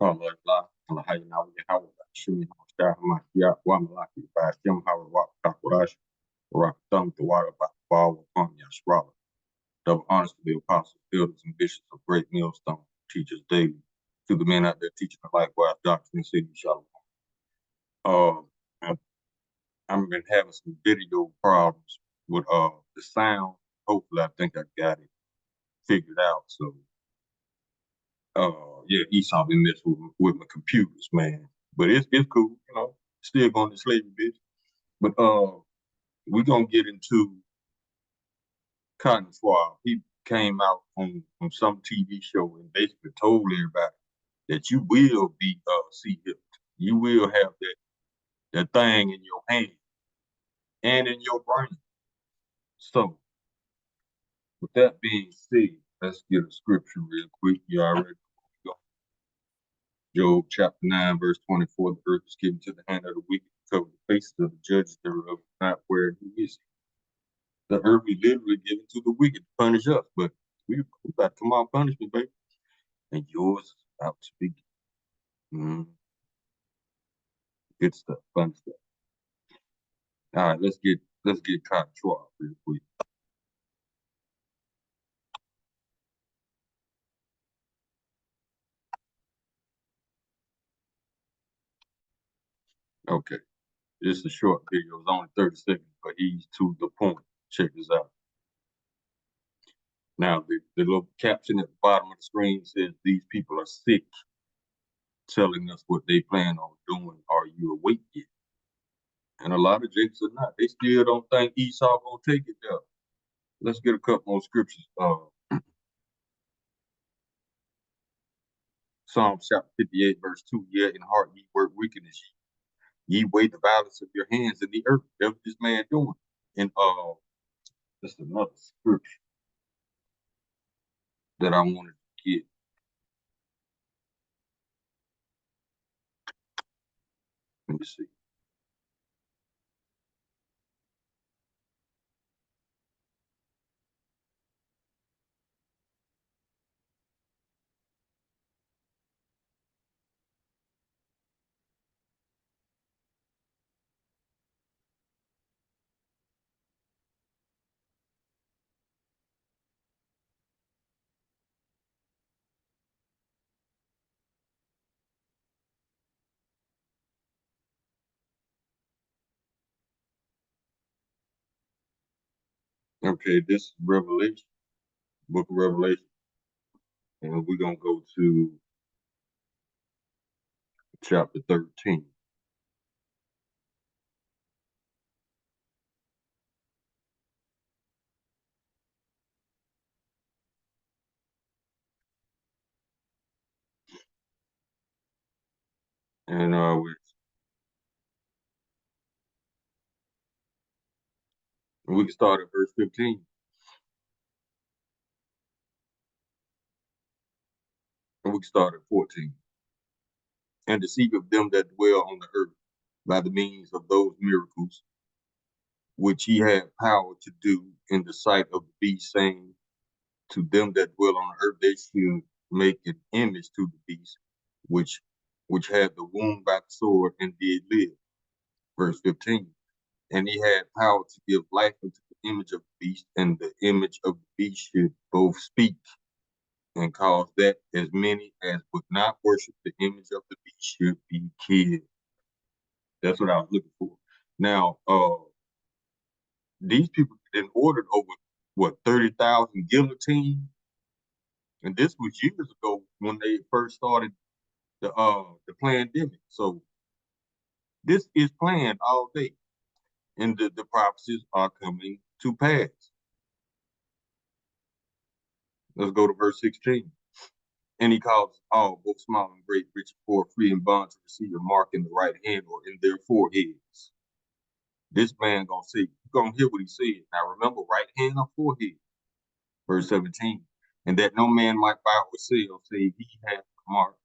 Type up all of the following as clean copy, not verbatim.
Allah Allah hayna wa hawla shumi mustah ma ya wa malaki ba shim hawa wa takwarash rock thumb to water by ball upon Yashra. Double honors to the apostles, builders, and bishops of great millstone, teachers daily. To the men out there teaching the likewise doctrine and city shalom. Uh I've been having some video problems with the sound. Hopefully I think I got it figured out. So yeah, Esau been messing with my computers, man. But it's cool, you know. Still going to slavery, bitch. But we're gonna get into Cotton Swab. He came out on some TV show and basically told everybody that you will be C-hipped. You will have that thing in your hand and in your brain. So with that being said, let's get a scripture real quick. You already go. Job chapter 9, verse 24. The earth is given to the hand of the wicked to cover the faces of the judges thereof, not where he is. The earth is literally given to the wicked to punish us, but we about to come out punishment, baby. And yours is about to be good stuff, fun stuff. All right, let's get Cotton Schwab real quick. Okay, this is a short video. It's only 30 seconds, but he's to the point. Check this out. Now, the little caption at the bottom of the screen says, "These people are sick," telling us what they plan on doing. Are you awake yet? And a lot of Jakes are not. They still don't think Esau gonna take it there. Let's get a couple more scriptures. Psalm chapter 58, verse 2. Yet in heart ye work wickedness. Ye weigh the violence of your hands in the earth. That's what this man doing. And that's another scripture that I wanted to get. Let me see. Okay, this is Revelation, book of Revelation. And we're gonna go to chapter 13. And we can start at verse 15. And we can start at 14. And deceive of them that dwell on the earth by the means of those miracles which he had power to do in the sight of the beast, saying to them that dwell on the earth, they should make an image to the beast, which had the wound by the sword and did live. Verse 15. And he had power to give life unto the image of the beast, and the image of the beast should both speak and cause that as many as would not worship the image of the beast should be killed. That's what I was looking for. Now, these people then ordered over what 30,000 guillotines, and this was years ago when they first started the pandemic. So this is planned all day, and the prophecies are coming to pass. Let's go to verse 16. And he calls all, both small and great, rich and poor, free and bond, to receive a mark in the right hand or in their foreheads. This man gonna see, you're gonna hear what he said. Now remember, right hand or forehead. Verse 17. And that no man might buy or sell, save he hath a mark,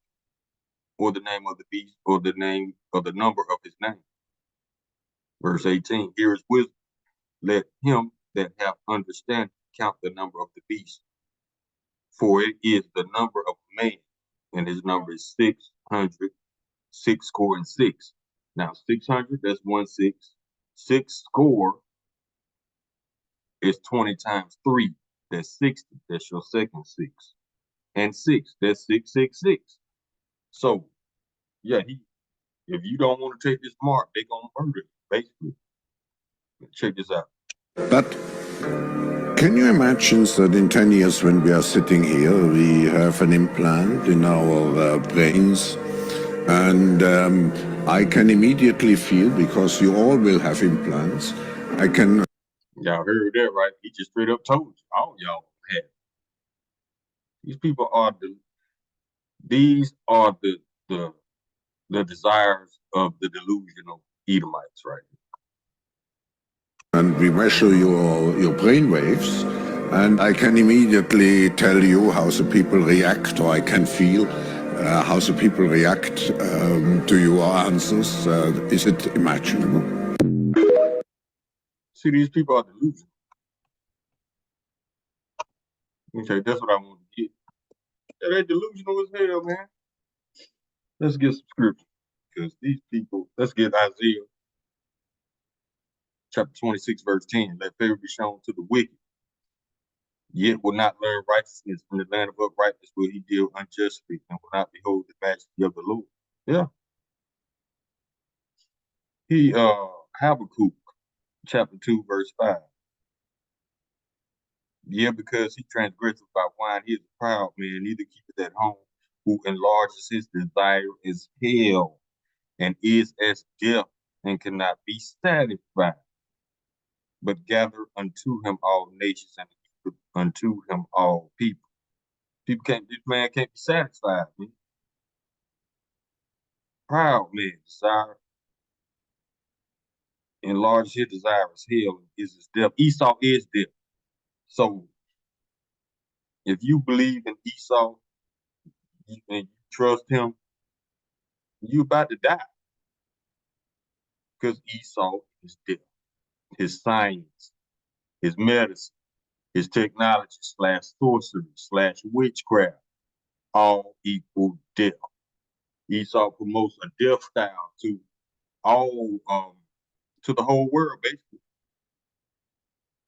or the name of the beast, or the name or the number of his name. Verse 18. Here is wisdom. Let him that hath understanding count the number of the beast, for it is the number of man, and his number is hundred, six score, and six. Now 600, that's 1/6. Six score is 20 times 3. That's 60. That's your second 6. And 6, that's 666. So, yeah, if you don't want to take this mark, they're going to murder you, basically. Check this out. But can you imagine that in 10 years when we are sitting here, we have an implant in our brains, and I can immediately feel, because you all will have implants, I can... Y'all heard that, right? He just straight up told you. All y'all have. These people are the desires of the delusional Edomites, right? And we measure your brain waves, and I can immediately tell you how the people react, or I can feel how the people react to your answers. Is it imaginable? See, these people are delusional. Okay, that's what I want to get. Yeah, they're delusional as hell, man. Let's get some scripture. Because these people, let's get Isaiah chapter 26, verse 10. Let favor be shown to the wicked, yet will not learn righteousness. In the land of uprightness will he deal unjustly, and will not behold the majesty of the Lord. Yeah. Habakkuk chapter 2, verse 5. Yeah, because he transgresseth by wine, he is a proud man, neither keepeth at home, who enlarges his desire is hell, and is as death, and cannot be satisfied. But gather unto him all nations, and unto him all people. This man can't be satisfied, man. Proud man, desire, enlarges his desire is hell, and is his death. Esau is death. So if you believe in Esau and you trust him, you about to die. Because Esau is death. His science, his medicine, his technology / sorcery / witchcraft, all equal death. Esau promotes a death style to all to the whole world, basically.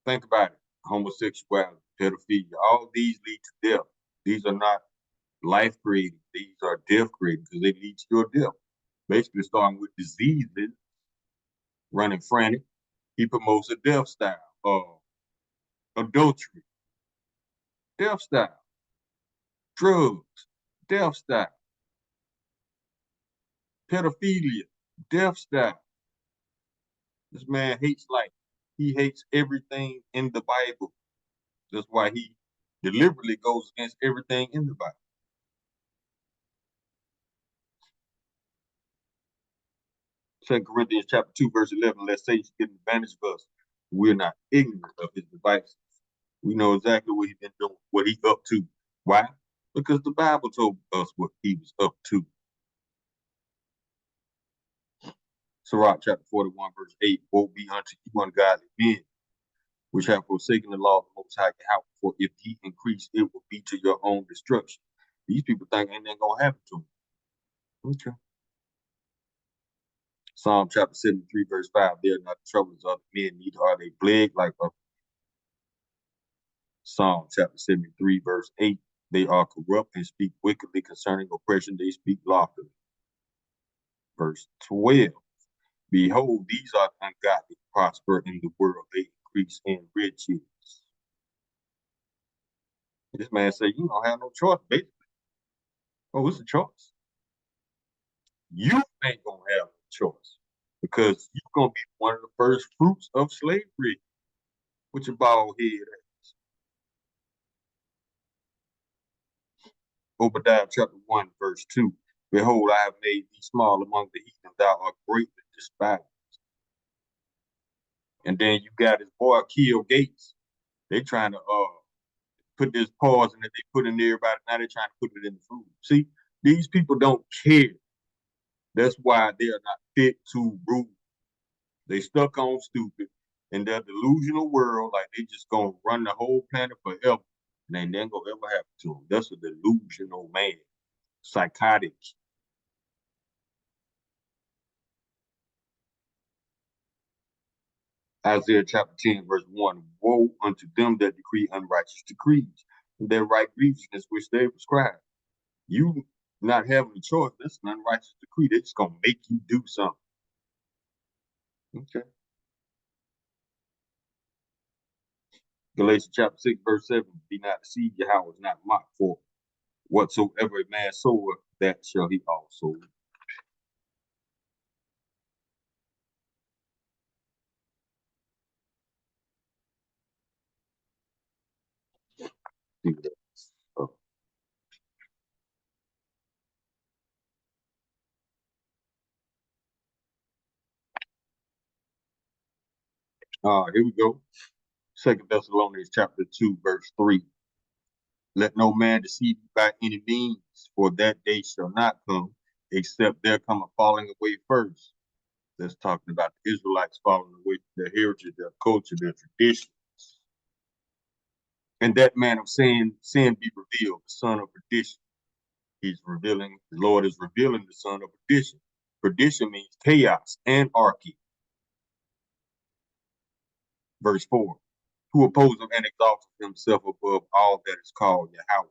Think about it. Homosexuality, pedophilia, all these lead to death. These are not life creating, these are death creating, because they lead to your death. Basically starting with diseases, running frantic. He promotes a death style. Adultery, death style. Drugs, death style. Pedophilia, death style. This man hates life. He hates everything in the Bible. That's why he deliberately goes against everything in the Bible. 2 Corinthians chapter 2, verse 11, let Satan get an advantage of us. We're not ignorant of his devices. We know exactly what he's been doing, what he's up to. Why? Because the Bible told us what he was up to. Sirach chapter 41, verse 8, woe be unto you ungodly men, which have forsaken the law of the Most High Yahweh, for if ye increase, it will be to your own destruction. These people think ain't nothing gonna happen to them. Okay. Psalm chapter 73, verse 5, they are not the troubles of men, neither are they plagued like others. Psalm chapter 73, verse 8, they are corrupt and speak wickedly concerning oppression, they speak loftily. Verse 12, behold, these are ungodly, prosper in the world, they increase in riches. This man said, you don't have no choice, basically. Oh, it's a choice. You ain't gonna have a choice, because you're gonna be one of the first fruits of slavery with your bald head ass. Obadiah chapter 1, verse 2. Behold, I have made thee small among the heathen, thou art greatly despised. And then you got his boy Kill Gates. They trying to put this poison that they put in everybody. Now they're trying to put it in the food. See, these people don't care. That's why they are not fit to rule. They stuck on stupid in their delusional world, like they just gonna run the whole planet forever, and ain't nothing gonna ever happen to them. That's a delusional man, psychotic. Isaiah chapter 10, verse 1. Woe unto them that decree unrighteous decrees, and that write grievousness which they prescribe. You not having a choice, that's an unrighteous decree. They're just gonna make you do something. Okay. Galatians chapter 6, verse 7. Be not deceived, Yahweh is not mocked, for whatsoever a man soweth, that shall he also reap. Here we go. 2 Thessalonians chapter 2, verse 3. Let no man deceive you by any means, for that day shall not come, except there come a falling away first. That's talking about the Israelites falling away from their heritage, their culture, their traditions. And that man of sin be revealed, the son of perdition. He's revealing, the Lord is revealing the son of perdition. Perdition means chaos, anarchy. Verse 4. Who opposes and exalts himself above all that is called Yahweh,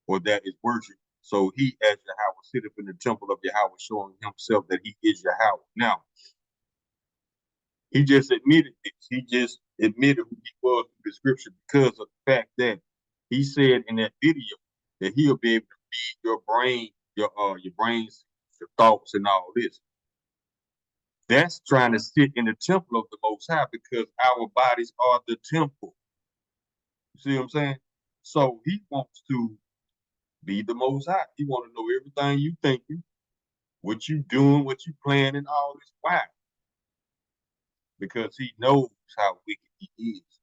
or that is worship. So he, as Yahweh, sitteth in the temple of Yahweh, showing himself that he is Yahweh. Now, he just admitted this. He just admitted who he was in the scripture because of the fact that he said in that video that he'll be able to read your brain, your brains, your thoughts, and all this. That's trying to sit in the temple of the Most High because our bodies are the temple. You see what I'm saying? So he wants to be the Most High. He want to know everything you thinking, what you doing, what you planning, all this. Why? Because he knows how wicked he is.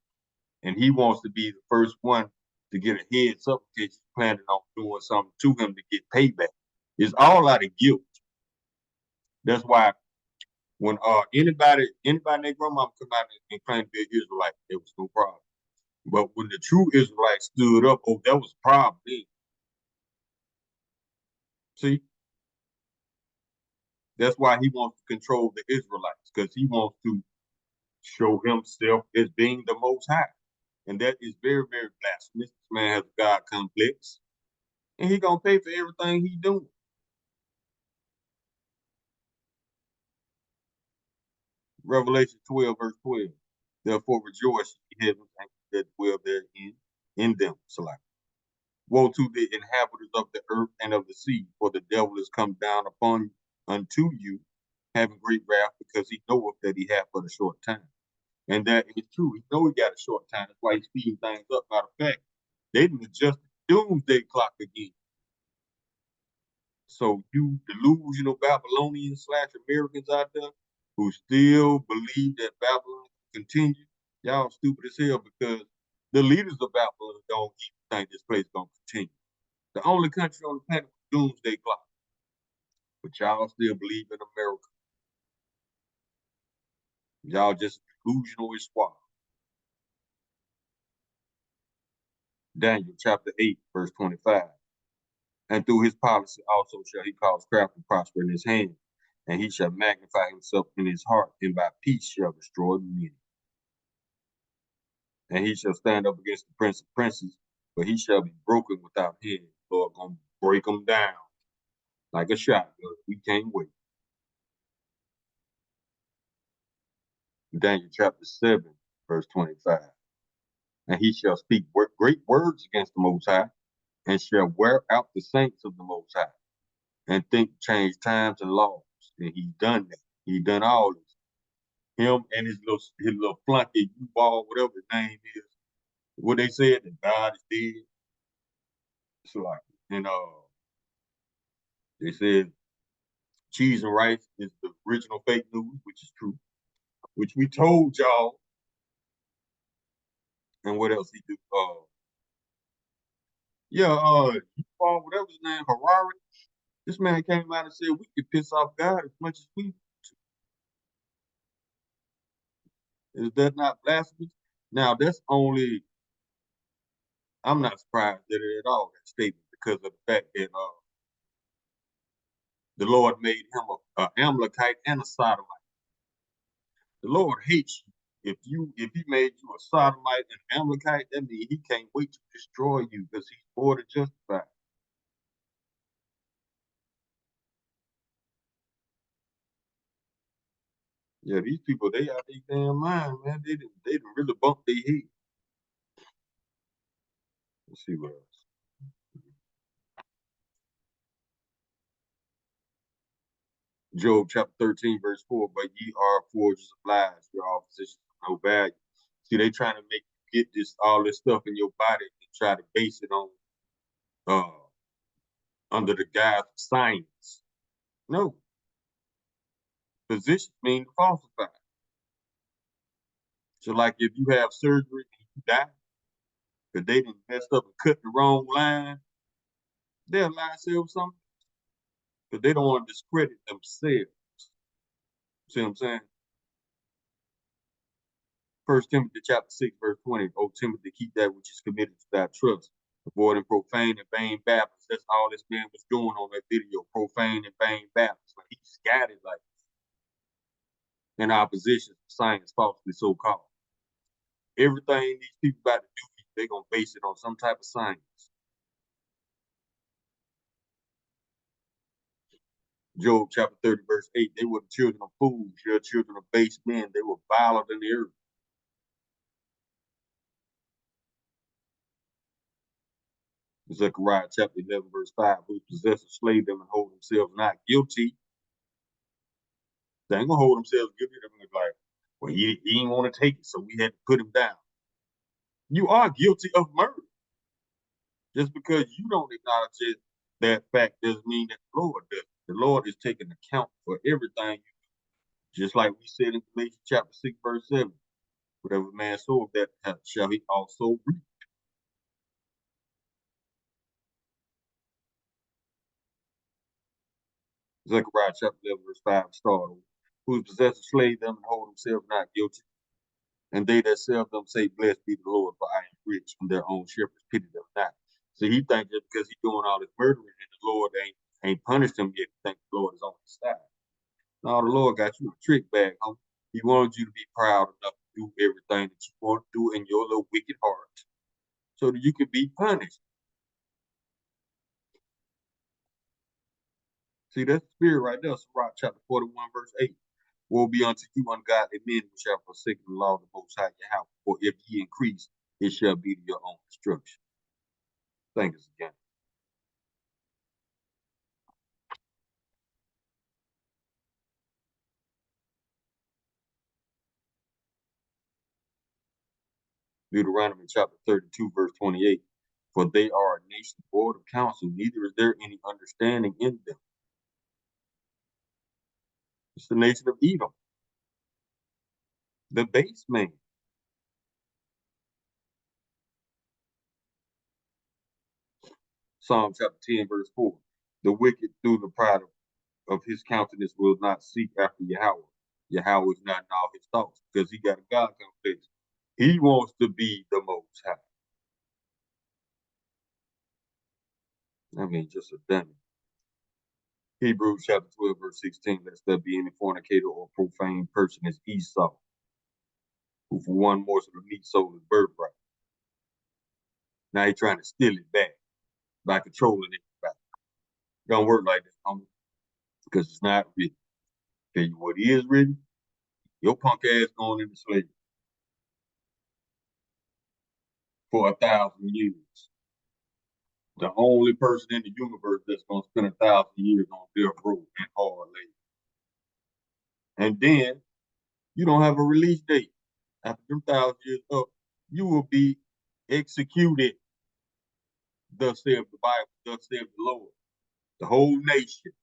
And he wants to be the first one to get a heads up in case he's planning on doing something to him to get payback. It's all out of guilt. That's why when anybody and their grandmama come out and claim to be an Israelite, there was no problem. But when the true Israelites stood up, oh, that was a problem then. See? That's why he wants to control the Israelites, because he wants to show himself as being the Most High. And that is very, very blasphemous. This man has a God complex. And he gonna pay for everything he doing. Revelation 12, verse 12. Therefore rejoice, ye heavens, and that dwell therein, in them. Select. Woe to the inhabitants of the earth and of the sea, for the devil is come down upon unto you, having great wrath, because he knoweth that he hath but a short time. And that is true. He know he got a short time. That's why he's speeding things up. Matter of fact, they didn't adjust the doomsday clock again. So you delusional Babylonians / Americans out there who still believe that Babylon will continue, y'all stupid as hell, because the leaders of Babylon don't even think this place gonna continue. The only country on the planet with doomsday clock. But y'all still believe in America. Y'all just delusional as squad. Daniel chapter 8, verse 25. And through his policy also shall he cause craft to prosper in his hand, and he shall magnify himself in his heart, and by peace shall destroy many. And he shall stand up against the prince of princes, but he shall be broken without head. Lord gonna break them down like a shotgun. We can't wait. Daniel chapter 7, verse 25. And he shall speak great words against the Most High, and shall wear out the saints of the Most High, and think to change times and laws. And he's done that. He done all this. Him and his little flunky U-Ball, whatever his name is. What they said, that God is dead. So like, and they said cheese and rice is the original fake news, which is true, which we told y'all. And what else he do? Whatever his name, Harari. This man came out and said we could piss off God as much as we. Is that not blasphemous? Now that's only. I'm not surprised at it at all, that statement, because of the fact that the Lord made him an Amalekite and a Sodomite. The Lord hates you. If he made you a sodomite and Amalekite, that means he can't wait to destroy you because he's more than justified. Yeah, these people, they out their damn mind, man. They didn't really bump their head. Let's see what else. Job chapter 13, verse 4, but ye are forgers of lies, your all physicians of no value. See, they trying to make you get all this stuff in your body and try to base it on uh under the guise of science. No. Physicians mean to falsify. So like if you have surgery and you die, because they didn't messed up and cut the wrong line, they'll lie and say something. Because they don't want to discredit themselves. See what I'm saying? First Timothy chapter 6, verse 20. O Timothy, keep that which is committed to thy trust, avoiding profane and vain babblings. That's all this man was doing on that video. Profane and vain babblings. Like he scattered like in opposition to science falsely so called. Everything these people about to do, they're gonna base it on some type of science. Job chapter 30, verse 8. They were the children of fools, your children of base men. They were viler than the earth. Zechariah chapter 11, verse 5. Who possess or slay them and hold themselves not guilty. They ain't gonna hold themselves guilty. They're gonna be like, well, he didn't want to take it, so we had to put him down. You are guilty of murder. Just because you don't acknowledge it, that fact doesn't mean that the Lord does. The Lord is taking account for everything you do. Just like we said in Galatians chapter 6, verse 7. Whatever man soweth, that shall he also reap. Zechariah chapter 11, verse 5 start. Whose possessors slay them and hold themselves not guilty. And they that sell them say, blessed be the Lord, for I am rich, and their own shepherds pity them not. So he thinks just because he's doing all this murdering and the Lord ain't punished him yet, he thinks the Lord is on his side. No, the Lord got you a trick bag, homie. He wanted you to be proud enough to do everything that you want to do in your little wicked heart so that you can be punished. See, that's the spirit right there. Sirach chapter 41, verse 8. Woe be unto you, ungodly men, which shall forsake the law of the Most High your house. For if ye increase, it shall be to your own destruction. Thank us again. Deuteronomy chapter 32, verse 28. For they are a nation void of counsel, neither is there any understanding in them. It's the nation of Edom, the base man. Psalm chapter 10, verse 4. The wicked through the pride of his countenance will not seek after Yahweh. Yahweh is not in all his thoughts because he got a God complex. He wants to be the Most High. I mean, just a dummy. Hebrews chapter 12, verse 16. Lest there be any fornicator or profane person as Esau, who for one morsel of meat sold his birthright. Now he's trying to steal it back by controlling it back. It don't work like that, homie, because it's not written. Tell you what is written, your punk ass going into slavery for 1,000 years. The only person in the universe that's going to spend 1,000 years on death row and hard labor. And then you don't have a release date. After them 1,000 years up, you will be executed. Thus saith the Bible, thus saith the Lord. The whole nation.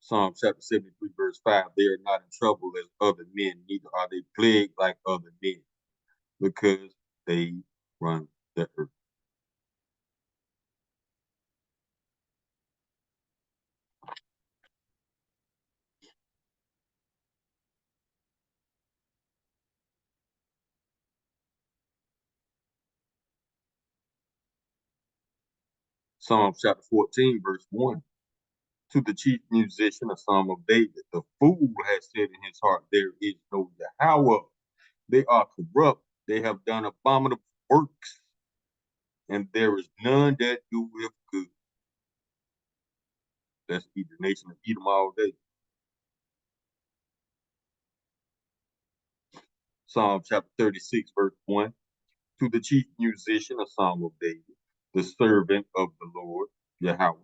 Psalm chapter 73, verse 5. They are not in trouble as other men, neither are they plagued like other men, because they run the earth. Psalm chapter 14, verse 1. To the chief musician, a psalm of David. The fool has said in his heart, there is no Yahweh. They are corrupt. They have done abominable works, and there is none that doeth good. That's the nation of Edom all day. Psalm chapter 36, verse 1. To the chief musician, a psalm of David, the servant of the Lord, Yahweh.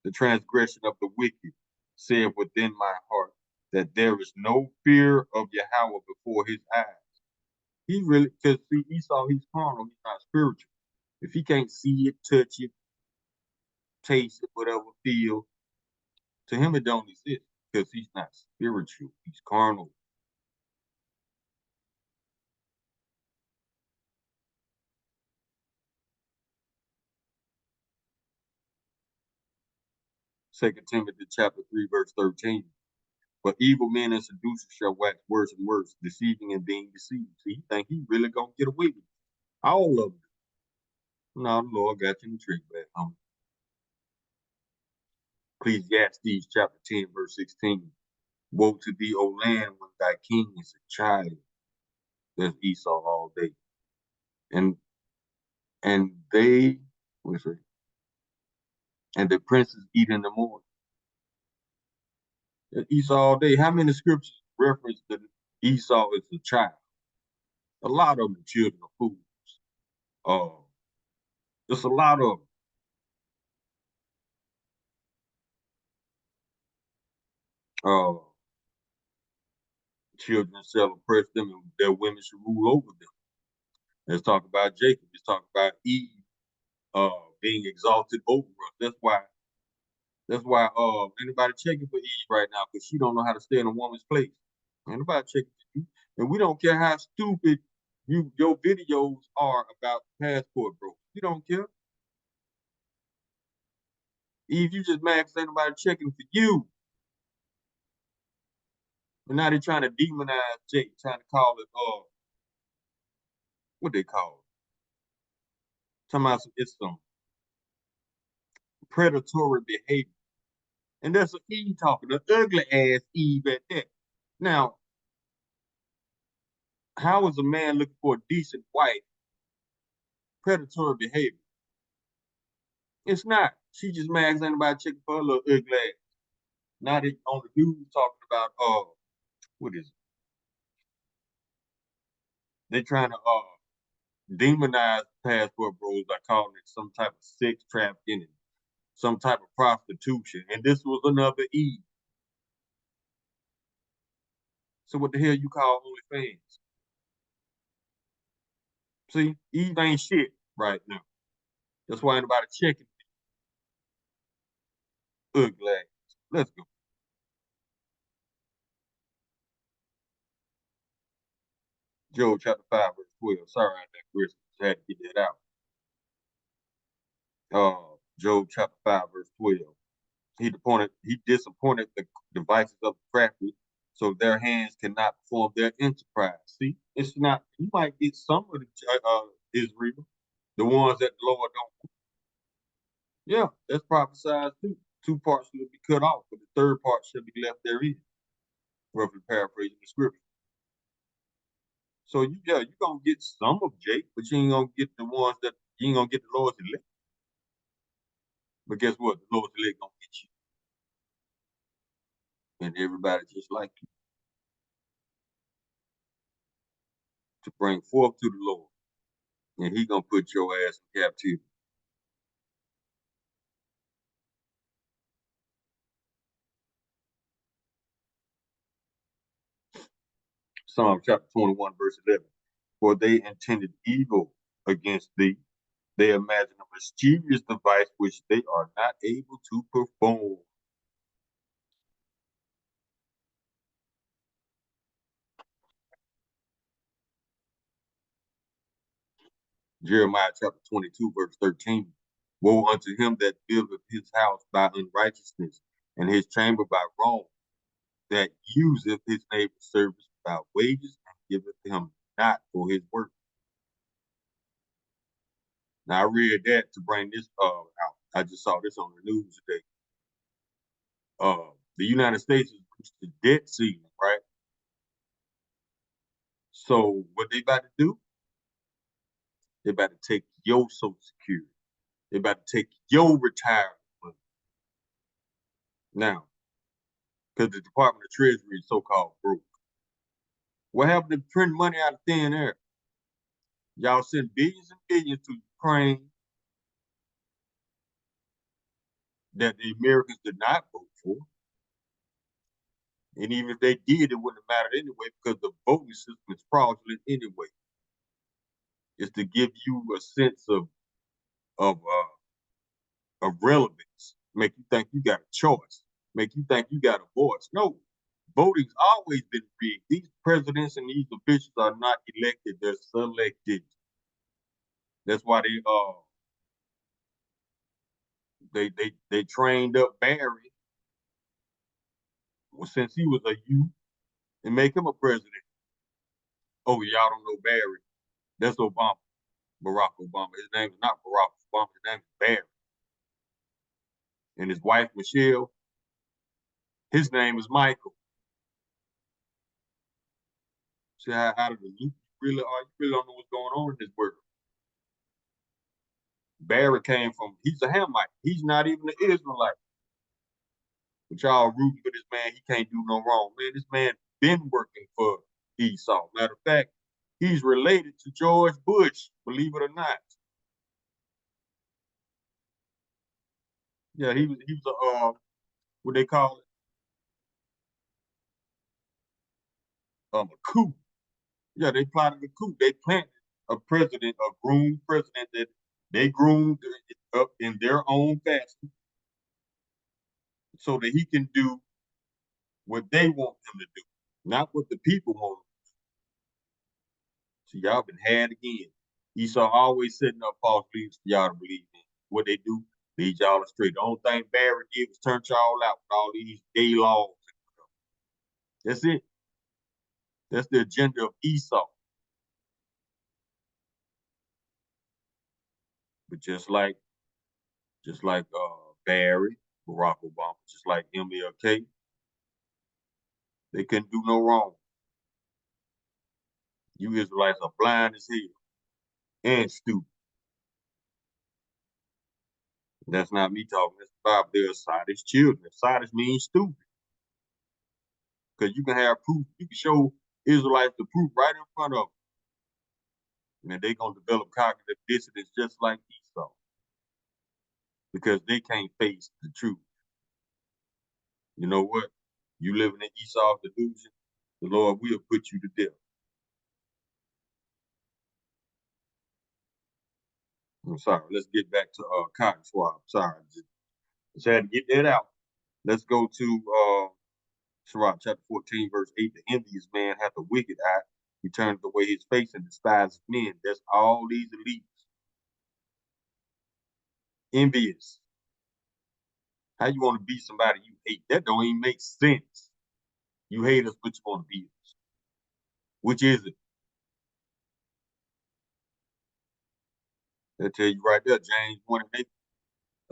The transgression of the wicked said within my heart that there is no fear of Yahweh before his eyes. He really, because see, Esau, he's carnal, he's not spiritual. If he can't see it, touch it, taste it, whatever, feel, to him it don't exist because he's not spiritual. He's carnal. Second Timothy chapter 3, verse 13. But evil men and seducers shall wax worse and worse, deceiving and being deceived. So you think he really gonna get away with it? All of them. No, the Lord got you in the trick back, homie. Ecclesiastes chapter 10, verse 16. Woe to thee, O land, when thy king is a child. That's Esau all day. And they, what's it? And the princes eat in the morning. Esau all day. How many scriptures reference that Esau is a child? A lot of them children of fools. Just a lot of them. Children shall oppress them and their women should rule over them. Let's talk about Jacob. Let's talk about Eve being exalted over us. That's why anybody checking for Eve right now, because she don't know how to stay in a woman's place. Anybody checking for you. And we don't care how stupid your videos are about passport bro. You don't care. Eve, you just mad because ain't nobody checking for you. And now they're trying to demonize Jake, trying to call it what they call it. Talking about it's some predatory behavior. And that's what Eve talking, the ugly ass Eve at that. Now, how is a man looking for a decent wife predatory behavior? It's not. She just mad because anybody checking for her little ugly ass. Now they on the news talking about what is it? They trying to demonize passport bros by calling it some type of sex trafficking and some type of prostitution. And this was another Eve. So what the hell you call OnlyFans? See, Eve ain't shit right now. That's why anybody checking ugly ass. Let's go. Job chapter 5, verse 12. Sorry, I digress. Just had to get that out. Job chapter 5, verse 12. He disappointed the devices of the crafty, so their hands cannot perform their enterprise. See, it's not, you might get some of the Israel, the ones that the Lord don't. Yeah, that's prophesied too. Two parts will be cut off, but the third part shall be left therein. Roughly paraphrasing the scripture. So you're gonna get some of Jake, but you ain't gonna get the ones that you ain't gonna get the Lord's elect. But guess what? The Lord's elect gonna get you. And everybody just like you to bring forth to the Lord. And he gonna put your ass in captivity. Psalm chapter 21, verse 11. For they intended evil against thee. They imagine a mischievous device which they are not able to perform. Jeremiah chapter 22, verse 13. Woe unto him that buildeth his house by unrighteousness, and his chamber by wrong, that useth his neighbor's service without wages, and giveth him not for his work. Now I read that to bring this out. I just saw this on the news today. The United States has reached the debt ceiling, right? So what they about to do? They about to take your Social Security. They about to take your retirement money. Now, because the Department of Treasury is so-called broke. What happened to print money out of thin air? Y'all send billions and billions to Ukraine that the Americans did not vote for. And even if they did, it wouldn't have mattered anyway because the voting system is fraudulent anyway. It's to give you a sense of relevance, make you think you got a choice, make you think you got a voice. No, voting's always been rigged. These presidents and these officials are not elected; they're selected. That's why they trained up Barry since he was a youth and make him a president. Oh, y'all don't know Barry? That's Obama, Barack Obama. His name is not Barack Obama. His name is Barry. And his wife Michelle, his name is Michael. See how out of the loop you really are? You really don't know what's going on in this world. Barry came from, he's a Hamite. He's not even an Israelite. But y'all rooting for this man, he can't do no wrong. Man, this man been working for Esau. Matter of fact, he's related to George Bush, believe it or not. Yeah, he was a what they call it, a coup. Yeah, they plotted a coup. They planted a president, a groomed president that they groomed up in their own fashion so that he can do what they want him to do, not what the people want. So y'all been had again. Esau always setting up false beliefs for y'all to believe in. What they do, lead y'all astray. The only thing Barry did was turn y'all out with all these gay laws. That's it. That's the agenda of Esau. But just like Barry, Barack Obama, just like MLK, they couldn't do no wrong. You Israelites are blind as hell and stupid. That's not me talking. That's the Bible. They're Sodom's children. Sodom means stupid. Because you can have proof. You can show Israelites the proof right in front of them. And they're going to develop cognitive dissonance just like Esau. Because they can't face the truth. You know what? You living in Esau's delusion, the Lord will put you to death. I'm sorry. Let's get back to Cotton Swab. Sorry. Just had to get that out. Let's go to Sirach chapter 14, verse 8. The envious man hath a wicked eye. He turneth away his face and despises men. That's all these elites. Envious. How you want to be somebody you hate? That don't even make sense. You hate us, but you want to be us. Which is it? They tell you right there, James 1 and 8.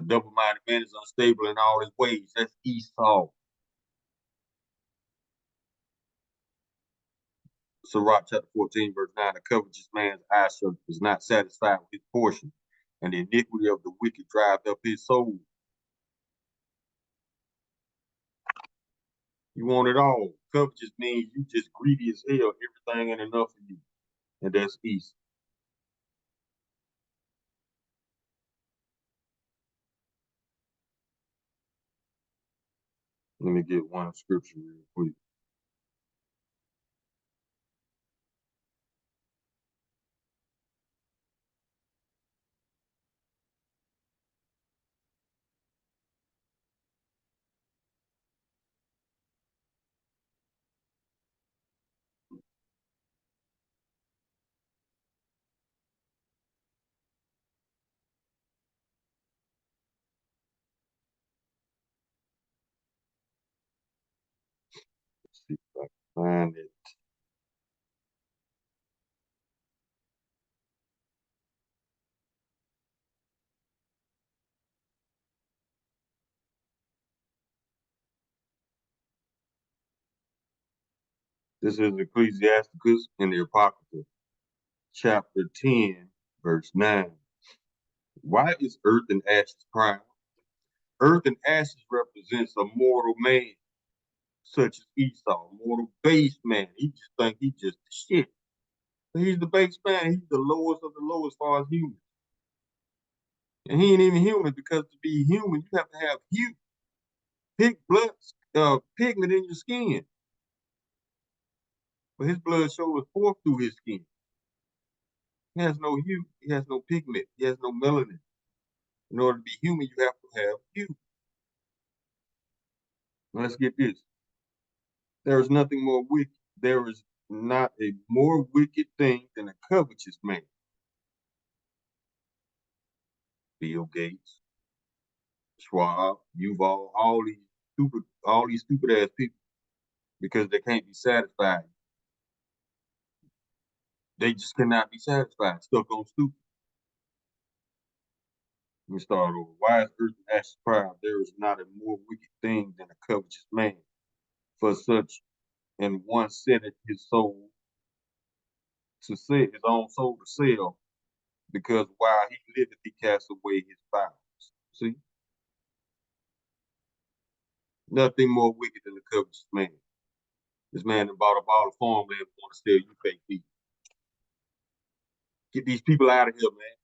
A double-minded man is unstable in all his ways. That's Esau. Sirach chapter 14, verse 9. A covetous man's eye is not satisfied with his portion, and the iniquity of the wicked drives up his soul. You want it all. Covetous means you just greedy as hell, everything ain't enough for you. And that's east. Let me get one scripture real quick. Let's see if I can find it. This is Ecclesiasticus in the Apocrypha, chapter 10, verse 9. Why is earth and ashes proud? Earth and ashes represents a mortal man, such as Esau, a mortal base man. He just think he just the shit. But he's the base man. He's the lowest of the lowest as far as humans. And he ain't even human because to be human, you have to have hue, pigment in your skin. But his blood shows forth through his skin. He has no hue. He has no pigment. He has no melanin. In order to be human, you have to have hue. Now let's get this. There is nothing more wicked. There is not a more wicked thing than a covetous man. Bill Gates, Schwab, Yuval, all these stupid ass people, because they can't be satisfied. They just cannot be satisfied, stuck on stupid. Let me start over. Why is earth and ashes proud? There is not a more wicked thing than a covetous man. For such and one setteth his soul to set his own soul to sell, because while he liveth, he casts away his vows. See? Nothing more wicked than a covetous man. This man that bought up all the farmland want to sell you fake people. Get these people out of here, man.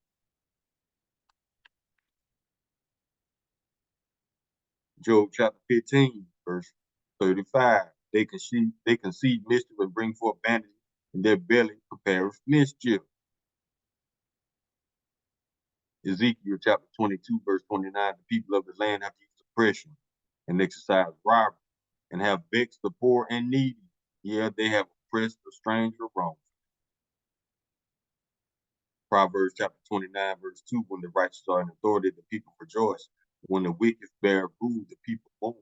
Job chapter 15, verse 35. They conceive mischief and bring forth vanity, and their belly prepareth mischief. Ezekiel chapter 22, verse 29. The people of the land have used oppression and exercised robbery, and have vexed the poor and needy. Yeah, they have oppressed the stranger wrong. Proverbs chapter 29, verse 2. When the righteous are in authority, the people rejoice. When the wicked bear rule, the people mourn.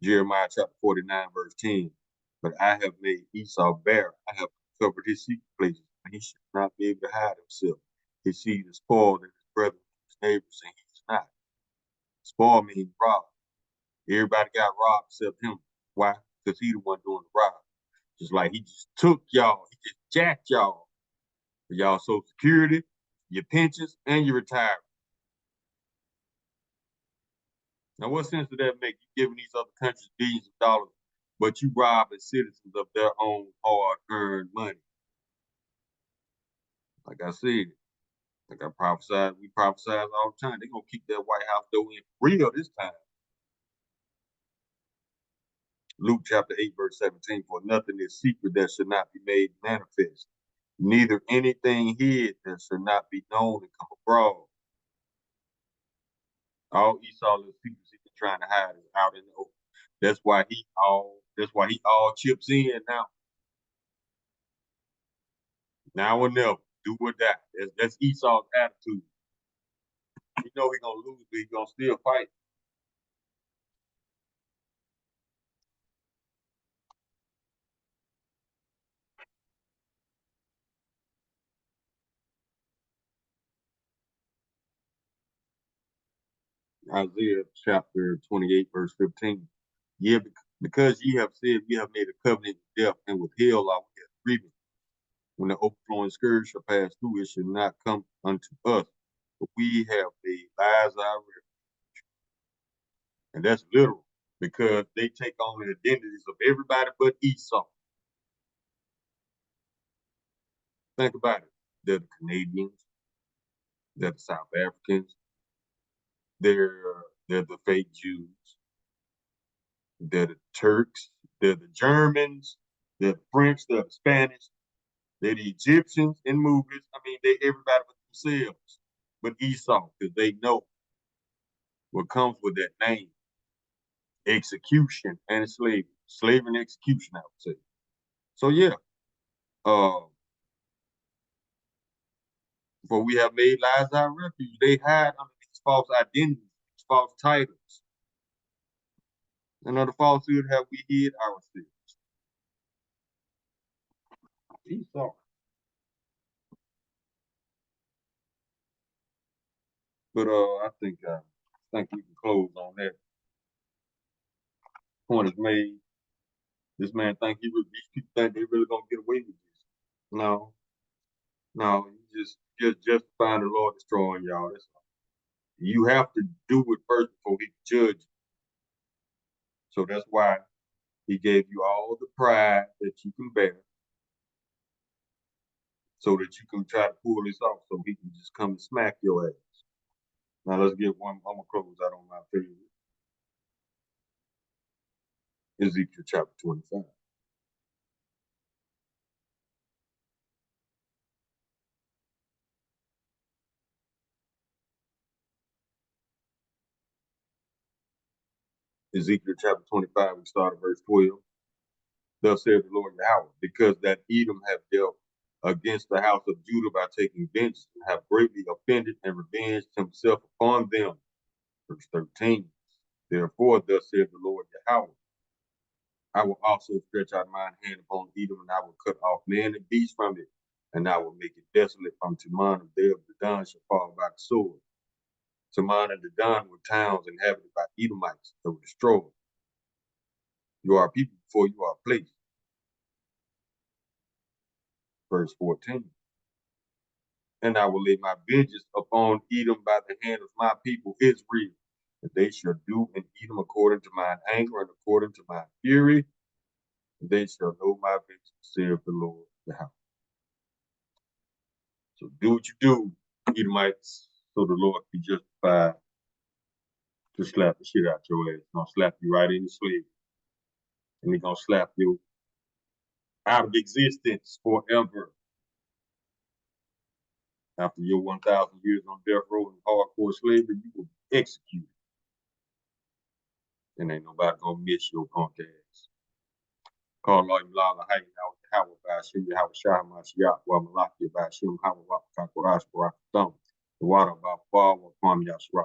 Jeremiah chapter 49, verse 10. But I have made Esau bare. I have covered his secret places, and he shall not be able to hide himself. His seed is spoiled, and his brethren, his neighbors, and he is not. Spoil means rob. Everybody got robbed except him. Why? Because he the one doing the rob. Just like he just took y'all. He just jacked y'all. For y'all Social Security, your pensions, and your retirement. Now, what sense does that make? You giving these other countries billions of dollars, but you robbing citizens of their own hard-earned money? Like I said, like I prophesied, we prophesied all the time. They're gonna keep that White House door in for real this time. Luke chapter 8, verse 17. For nothing is secret that should not be made manifest, neither anything hid that should not be known and come abroad. All Esau little secrets he's trying to hide is out in the open. That's why he all chips in now. Now or never, do or die. That's Esau's attitude. You know he's gonna lose, but he's gonna still fight. Isaiah chapter 28, verse 15. Yeah, because ye have said we have made a covenant with death and with hell our grievance. When the overflowing scourge shall pass through, it shall not come unto us. But we have made lies our refuge. And that's literal, because they take on the identities of everybody but Esau. Think about it. They're the Canadians, they're the South Africans, they're the fake Jews, they're the Turks, they're the Germans, they're the French, they're the Spanish, they're the Egyptians in movies. I mean, they everybody but themselves, but Esau, because they know what comes with that name: execution and slavery, slavery and execution. I would say. So yeah, uh, for we have made lies our refuge. They hide under these false identities, these false titles. And under falsehood have we hid ourselves. Esau. But I think we can close on that. Point is made. This man think these people think they really gonna get away with this. No, you just justifying the Lord destroying y'all. That's all. You have to do it first before he can judge you. So that's why he gave you all the pride that you can bear, so that you can try to pull this off, so he can just come and smack your ass. Now let's get one. I'm gonna close out on my favorite. Ezekiel chapter 25. Ezekiel chapter 25, we start at verse 12. Thus saith the Lord Yahweh, because that Edom hath dealt against the house of Judah by taking vengeance, and have greatly offended and revenged himself upon them. Verse 13. Therefore, thus saith the Lord Yahweh, I will also stretch out mine hand upon Edom, and I will cut off man and beast from it, and I will make it desolate from Teman, and there the Don shall fall by the sword. Teman and the Don were towns inhabited by Edomites that were destroyed. You are a people before you are a place. Verse 14. And I will lay my vengeance upon Edom by the hand of my people Israel, and they shall do in Edom according to mine anger and according to my fury, and they shall know my vengeance, saith the Lord Yahweh. So do what you do, Edomites, so the Lord be justified to slap the shit out your ass. He's gonna slap you right in the sleeve. And he's gonna slap you out of existence forever. After your 1,000 years on death row and hardcore slavery, you will be executed. And ain't nobody gonna miss your punk ass. Call all you loud Hayi Howard by Shim Howard Shah Mashiach, while Malaki by Shim Howard Wakakorash Barak Thumb, the water about Bar Kwam Yashra.